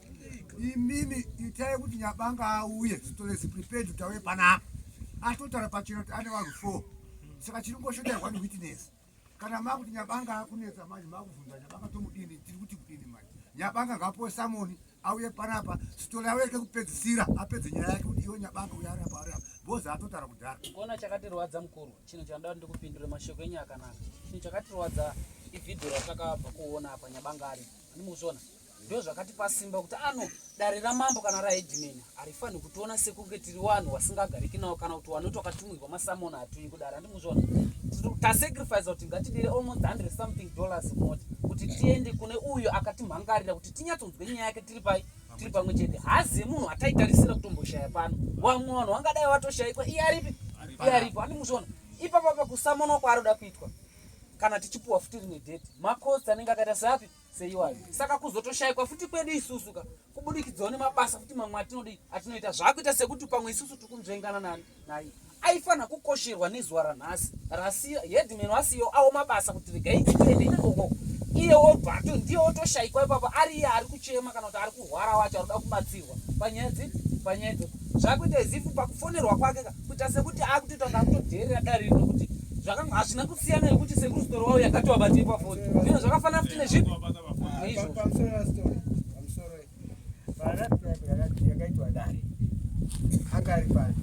Imimi itai kuti Nyabanga auye zitore ziprepared kuti auye panapa atotaura pachena kuti ane vanhu 4. Saka chiri ngoshoterwa witness. Kana makuti Nyabanga akunetsa manje makuvhunza Nyabanga tomudini tiri kuti kudini manje. Nyabanga ngapo samoni auye panapa sitori aweke kupedzisira apedze nyaya yake kuti iwe Nyabanga uyari apa ari apa boza atotara kudhara. Kuona chakatirwadza mukuru chinhu chandada ndikupindura mashoko enyu akanaka. Chinhu chakatirwadza ivhidhiyo ratakabva kuona apa Nyabanga ari nimuzona ndio zvakatipa simba kuti dare ramambo kana raHeadman arifani kutiona sekunge tiri vanhu vasingagariki nawo kana kuti vanhu takatumwirwa masamona hatui kudara ndimuzona tasacrifice kuti ngatidire almost $100 something moti kuti tiende kune uyo akatimhangarira kuti tinyatsonzwe nyaya yake tiri pamwe chete. Hazi munhu ataitarisira kutomboshaya pano vamwe vanhu vangadai vatoshayikwa iye aripo andimuzona ipapapa kusamona kwaroda kuitwa kana tichipuwa futi rimwe dheti makosti anenge akaita seapi seiwayo. Saka kuzotoshayikwa futi kwedu isusuka kubudikidzawo nemabasa futi mamwe atinoita zvakuita sekuti pamwe isusu tikumuzvengana naye aifana kukosherwa nezuva ranhasi Headman wasiyo awo mabasa kuti regai tiende ikoko iyewo bhato ndiye otoshayikwa ipapa ari ari kuchema kana kuti ari kurwara wacho arikuda kubatsirwa panyaya idzi zvakuita zifu pakufonerwa kwake kuita sekuti akutoita ngakutodherera dare rino kuti zvakanga hazvina kusiyana nekuti sekustori wawo yakati wabatei pafoni zvino zvakafanira futi nezvipi yakaitwa dare anga ari pano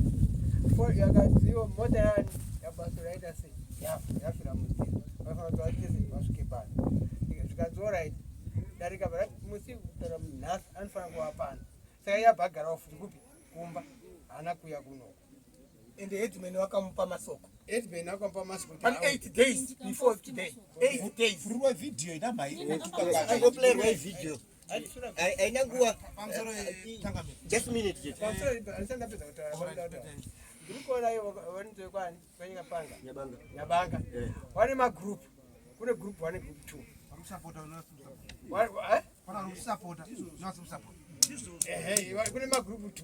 yakadziwa mota yani yabasa raita sei yafira musi vafana kuti vachese vasvike pano zvikadzorai darika musi kutaura munhasi anofanira kuva pano saka yabhagarawo futi kupi kumba haana kuuya kunoko ende Headman wakamupa masoko. Headman wakamupa masoko But 8 days before today. 8 days. Furwa video ina mai. I go play my video. I nangua. Just a minute. Ndikona ivo vanite kwani kwenyika panga Nyabanga wane magroup kune group 1 group 2 Support no support kune magroup 2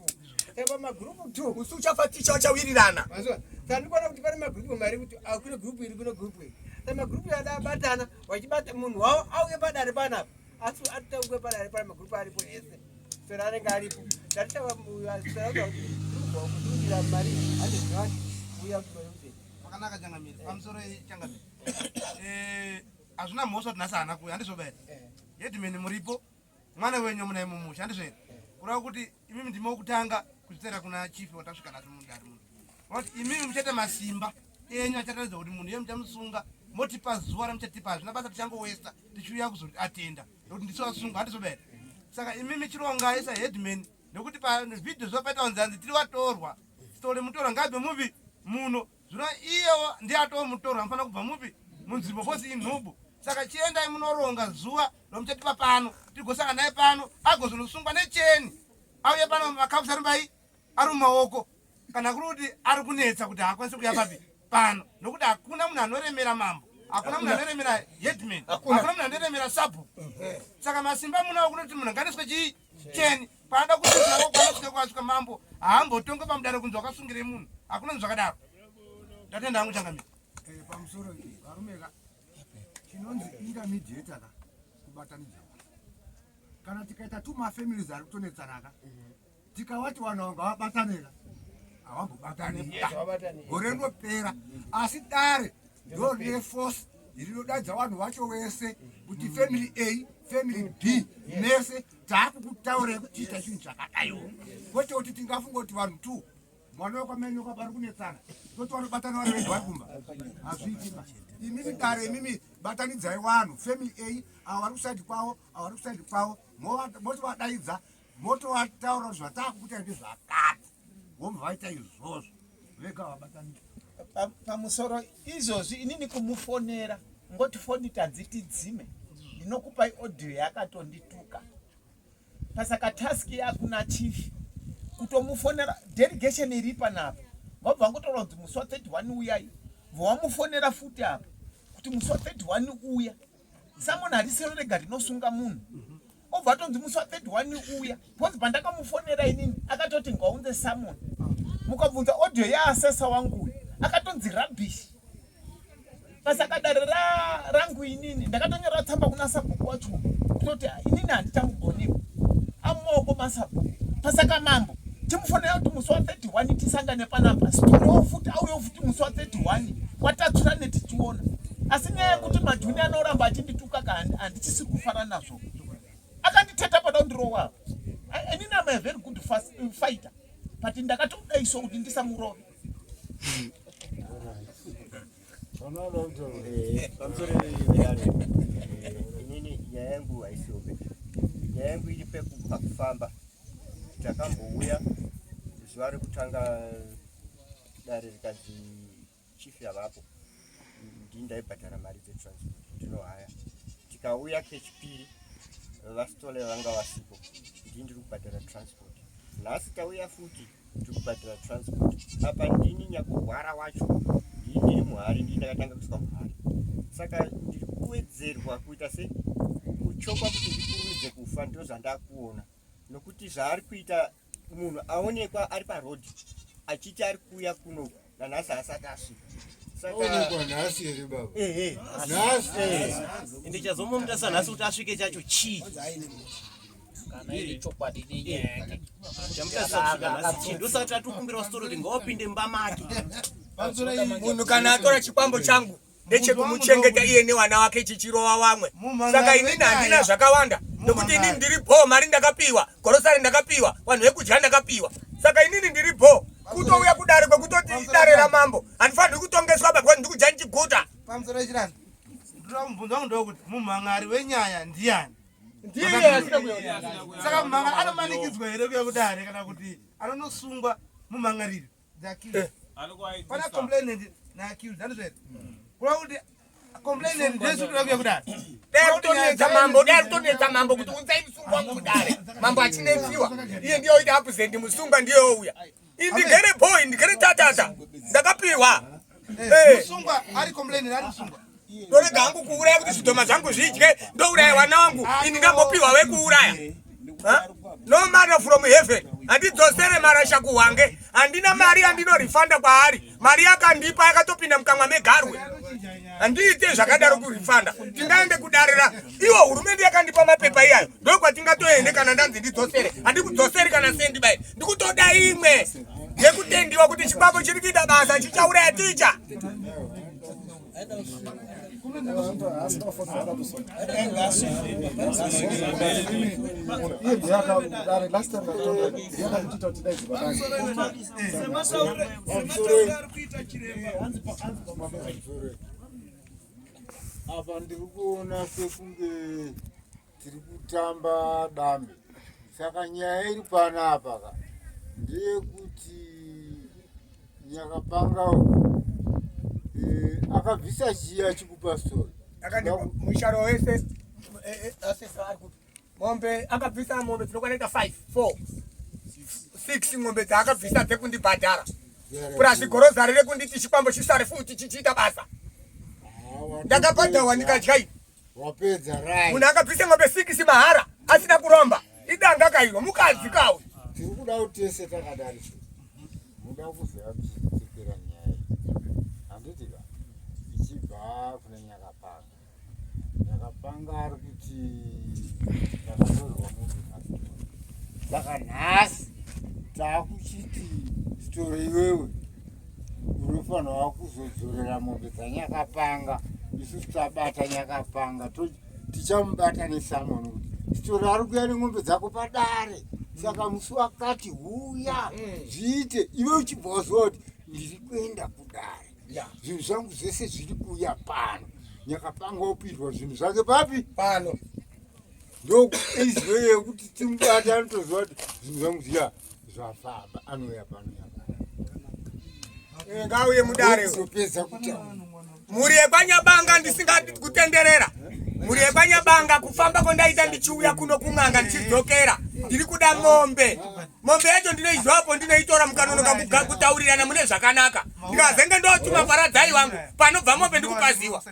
eba magroup 2 usuchafa ticha chawirirana mazwa tandikona kuti pane magroup mari kuti akune group iri kune group iri tema group yadabatana wachibata munhu wawo auye padare panapa asi atauke padare pana magroup aripo ese sera anenge aripo tatava sera kudira mari ande zvati uya kuti makanaka changamiri pamusoro changamiri hazvina mhosva tinasi hana kuya handizvobere Headman muripo mwana wenyu munai mumusha handizvere kurava kuti imimi ndime wokutanga kuchitera kuna chief watasvika naso mundari muno kuti imimi muchaita masimba enyu achataridza kuti munhu iye muchamusunga motipa zuva ramuchatipa hazvina basa tichangowesta tichiuya kuzoti atenda nokuti ndiso wasunga handizvobere saka imimi chirongai saHeadman nekuti pavhidhio zvapaita unzanzi tiri watorwa sitori mutorwa ngabve mupi muno zvino iyewo ndiye atoo mutorwa anofanira kubva mupi munzvimbo posi inhubu. Saka chiendai munoronga zuva romuchatipa pano tigosanga naye pano agozonosungwa necheni auye pano makapusi ari mbai ari mumaoko kana kuri kuti ari kunetsa kuti haakwanisi kuya papi pano nokuti hakuna munhu anoremera mambo hakuna munhu anoremera Headman hakuna munhu anoremera Sabu. Saka masimba munawo kunoti munhu nganiswe chii cheni panda kuti zvako kwanosvika kwasvika mambo haambotonga pamudare kunzi wakasungire munhu hakuna zvakadaro ndatenda hangu changamira pamusoro varumeka chinonzi intermediate ka kubatanidza kana tikaita tumafamilies ari kutonetsanaka tikawati vanhu vanga vabatanira havambobatanira gore rinopera asi dare ndo rine force rinodadza vanhu vacho vese kuti family A family B mese taakukutaurei kuchiita chinhu chakadaiwo kwete kuti tingafunga kuti vanhu 2 mwana wakwamenyoka pari kunetsana toti vanobatana vari vega vari kumba hazviitima imimi dare imimi batanidzai vanhu family A avo vari kusaidi kwavo avo vari kusaidi kwavo motovadaidza motovataura kuti zvataakukutai ndezvakati vomba vaita izvozvo vega vabatanidza pamusoro izvozvi inini kumufonera ngoti foni tanzitidzime ndinokupai audio yakatondituka pasaka taski yakuna chief kutomufonera delegation iri panapa vabva ngotaura kuti musi wa31 uyai vamufonera futi apa kuti musi wa31 uya samoni harisero rega rinosunga munhu obva atonzi musi wa31 uya bcause pandakamufonera inini akatoti ngaunze samoni mukabvunza audio yaasesa wangu akatonzi rubbish pasaka dare rangu inini ndakatonyora tsamba kuna sabhuku wacho kutoti inini handichamugoniwa amaoko masabhuku pasaka mambo timufonera kuti musi wa31 tisangane panapa storiwo futi auyo futi musi wa31 watatsura netichiona asi nyaya yekuti majuni anoramba achindituka handichisiri kufara nazvo akanditeta pada kundirowapo inini am a very good fighter but ndakatodaiso kuti ndisamurove pamusoro yare inini nyaya yangu haisiope nyaya yangu iri pakufamba takambouya zuva rekutanga dare rikazi chief yavapo ndaibhadhara mari dzetransport ndinohaya tikauya kechipiri vasitole vanga vasipo ndiri kubhadhara transport nhasi tauya futi tiri kubhadhara transport apa ndini nyakurwara wacho ndiri muhari ndii ndakatanga kusvika muhari saka ndiri kuwedzerwa kuita se kuchokwa kuti ndikurumidze kufa ndo zvandakuona nokuti zvaari kuita munhu aonekwa ari parodhi achiti ari kuuya kuno nanhasi asati asvika ndichazomomutasa nhasi kuti asvike chacho chii ndosati tatukumbira stori kuti ngaupinde mumba make munhu kana atora chikwambo changu ndechekumuchengeta iye newana wake chichirova vamwe saka inini handina zvakawanda nokuti inini ndiri bho mari ndakapiwa gorosari ndakapiwa vanhu vekudya ndakapiwa saka inini ndiri bho kutouya kudare kwekutoti dare ramambo handifaniri kutongeswa bakwa ndikudya ndichiguta pamusoro echirani ndoda kumubvunza wangu ndokuti mumhangari wenyaya ndiani saka mumhangari anomanikidzwa here kuya kudare kana kuti anonosungwa mumhangariri pana complainant naaccused andizvere kureva kuti complainant ndesitoda kuya kudare dai kutonetsa mambo kuti unzaimusungwa kudare mambo achinetsiwa iye ndiyoita apuzendi musungwa ndiyouya indigere boy ndigere tatata ndakapiwa musungwa ari complainant ari musungwa ndorega hangu kuuraya kuti zvidhoma zvangu zvidye ndouraya wana wangu ini ndambopiwa wekuuraya no money from heaven handidzosere marasha kuhwange handina mari yandinorifanda kwaari mari yakandipa yakatopinda mukamwa megarwe handiite zvakadaro kurifanda tingaende kudarira iwo hurumende yakandipa mapepa iyayo ndokwatingatoende kana ndanzi ndidzosere handikudzoseri kana sendi bai ndikutoda imwe yekutendiwa kuti chikwambo chiri kuita basa chichauraya ticha apa ndiri kuona sekunge tiri kutamba dambe saka nyaya iri panapa ka ndeyekuti Nyakapangawo akabvisa chiya chikupastori musharo wese asesari kuti mombe akabvisa mombe dzinokwanita 5 4 6 ng'ombe dzaakabvisa dzekundibhadhara purasi gorozari rekunditi chikwambo chisare futi chichiita basa ndakabhadharwa ndikadya wapedza rai munhu akabvisa ng'ombe 6 mahara asina kuromba idanga kairwa mukadzi kawe tiri kuda kuti tese takadarisa muda kuziva kuchidzikira nyaya handitika ichibva kune Nyakapanga. Nyakapanga ari kuti takatorwa munhu saka nhasi taakuchiti sitori iwewe unofanirwa kuzodzorera mombe dzaNyakapanga. Isusu tabata Nyakapanga tichamubata nesamo nokuti sitori ari kuya nemombe dzako padare. Saka musi wakati huya zviite iwe uchibva waziva kuti ndiri kuenda kudare, zvinhu zvangu zvese zviri kuuya pano. Nyakapanga upirwa zvinhu zvake papi pano, ndoizwe yekuti timubata anotoziva kuti zvinhu zvangu zviya zvafamba anouya pano. ngauye mudare zopedza kutaura muri yekwanyabanga ndisingadi kutenderera. Muri yekwanyabanga kufamba kondaita ndichiuya kuno kumanga ndichidzokera ndiri kuda mombe. Mombe yacho ndinoizwapo ndinoitora mukanonoka kutaurirana mune zvakanaka. Ndikazenge ndotuma paradzai wangu panobva mombe ndikupaziwa.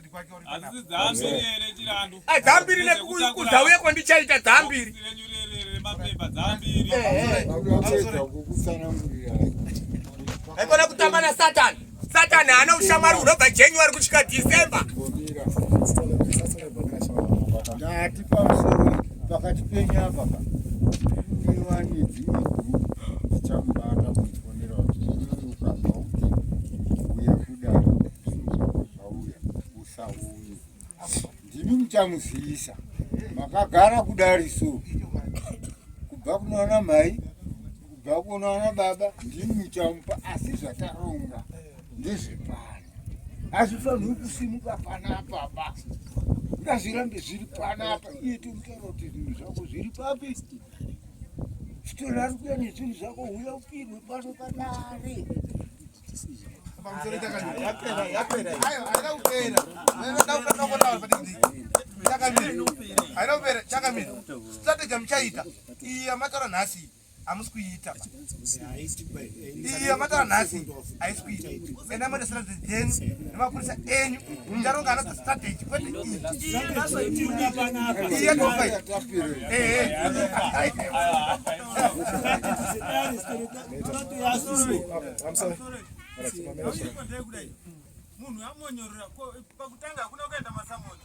Dzambiri nekuzauye kondichaita dzambiri. Haikona kutamba naSatani. Satani hana ushamwari hunobva January kusvika December. ndati pamusoro pakati penyapa iwanidzi iguru tichamubata kuifonera kuti ukabva uti uya kudara zvauya usauye ndimi muchamuziisa makagara kudariso kubva kunoona mai kubva kunoona baba ndimi muchamupa asi zvataronga ndezvepano hazvifaniri kusimuka panapa basi ngazvirambe zviri panapa iye timutaura kuti zvinhu zvako zviri papi sitori ari kuya nezvinhu zvako uya upirwe pano padare strategy muchaita iyi yamataura nhasi hamusi kuiita. Iyi yamataura nhasi haisi kuita. Enda mune strategy yenyu nemapurisa enyu mucharonga anadzo strategy kwete iyi yatofaita. Munhu amonyorera pakutanga kuna kuenda masamoni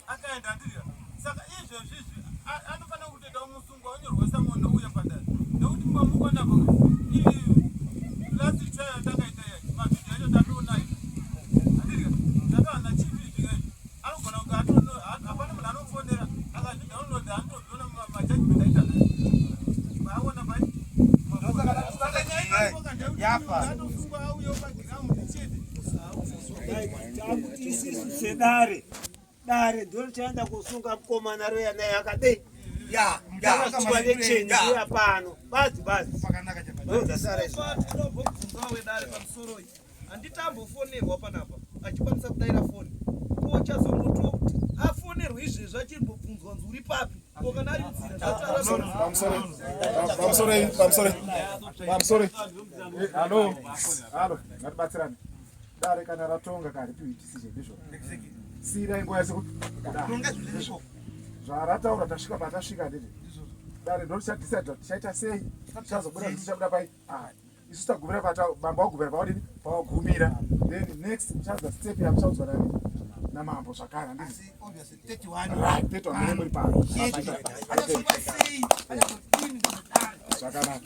akaenda ndira saka izvo zvizvi anofanira kutoita musungwa onyorwa samoni ouya padare nekuti mamukona last trial takaita mavhidhiyo acho tatoonayo andika takawana chivhidhiyo anogona kunge hapana munhu anofonera akazvidownload anotozviona majajiment aita aona paatosungwa auya pagiraundi chete takuti isisu sedare dare ndiro chaenda kusunga mukomana royana yakadei yakachwa necheni iya pano bazi dare pamusoro iyi handitambofonerwa panapa achikwanisa kudaira foni ko chazongotiwa kuti afonerwa izvezvi achimbobvunzwa nzi uri papi ko kana ari muzira pamusoro halo ngatibatsirane dare kana ratonga kari piitisizvo ndizvo sirai nguva yese kuti zvarataura tasvika patasvika nditi dare ndotichadhisaidha kuti tichaita sei tichazobuda tichabuda pai isu tagumira bamba wagumira pawadini pawagumira then next tichadza step yamuchaudzwa nani namambo zvakare handii 31 mune muri pano zvakanaka.